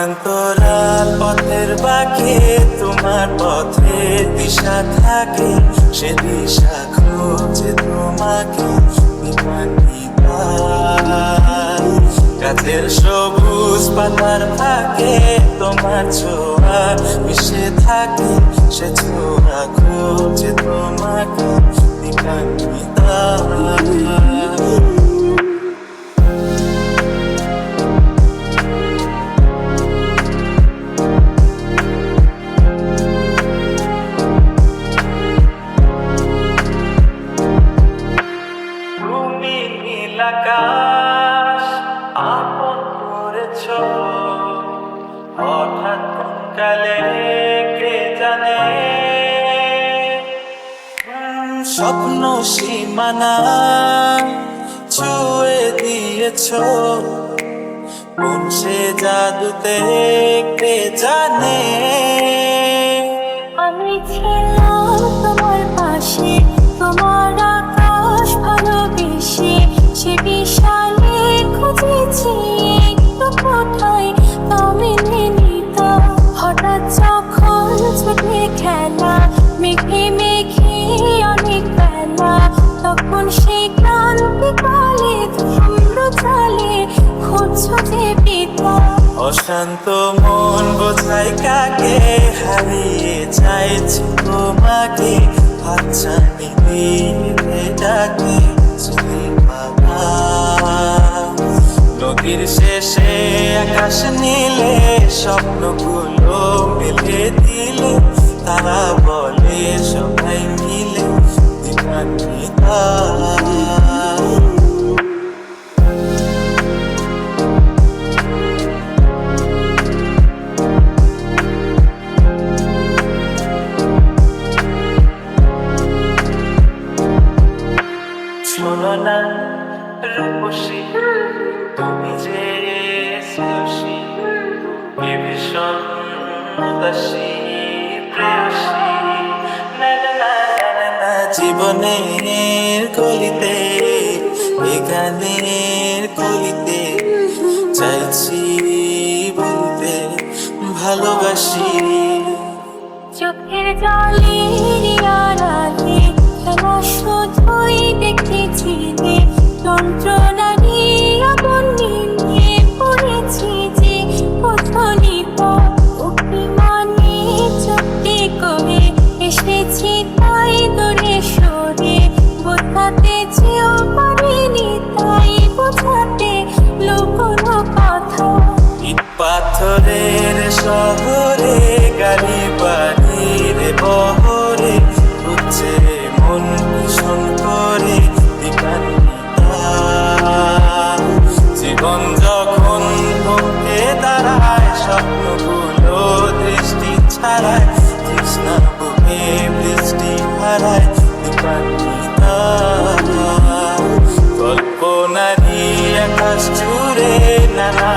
সমান্তরাল পথের বাঁকে তোমার পথের দিশা থাকে, সে দিশা খোঁজে তোমাকে গাছের সবুজ পাতার ফাঁকে তোমার ছোঁয়া মিশে থাকে, সে ছোঁয়া খোঁজে তোমাকে তুমি নীল আকাশ আপন করেছ, হঠাৎ কালে কে জানে স্বপ্ন সীমানা ছুঁয়ে দিয়েছ, কোন সে জাদুতে কে জানে। আমি ছিলাম তোমার পাশে, তোমার আকাশ ভালোবেসে, সে বিশালে খুঁজেছি একটু কোথায় তুমি নিত। হঠাৎ যখন ছুটে খেলা মেঘে মেঘে অনেক বেলা, তখন সে ক্লান্তি কালে ধূম্র জালে খুঁজছো যে পিতা। অশান্ত মন বোঝাই কাকে হারিয়ে চাইছি তোমাকে, হাতছানি দিয়ে ডাকে নদীর শেষে আকাশ নীলে স্বপ্নগুলো মেলে দিলে, তারা বলে সবাই মিলে দিবান্বিতা। শোনো না রূপসী, তুমি যে শ্রেয়সী, এ ভীষণ উদাসী প্রেয়সী। জীবনের কলিতে এ গানের কলিতে চাইছি বলতে ভালোবাসি। চোখের জলের আড়ালে খেলা শুধুই দেখেছি যে, যন্ত্রণা নিয়ে আগুন নিয়ে পড়েছি যে পথনিত। অভিমানে চুক্তি করে এসেছি তাই দূরে সরে, বোঝাতে চেয়েও পারিনি তাই বোঝাতে লুকোনো কথা। ইট পাথরের শহরে গালি বাড়ির বহরে উঠছে মন ভীষণ করে জীবন যখন মুখে দাঁড়ায়, স্বপ্নগুলো দৃষ্টি ছাড়ায়, তৃষ্ণা বুকে বৃষ্টি হারায় কল্পনারি আকাশ জুড়ে নানা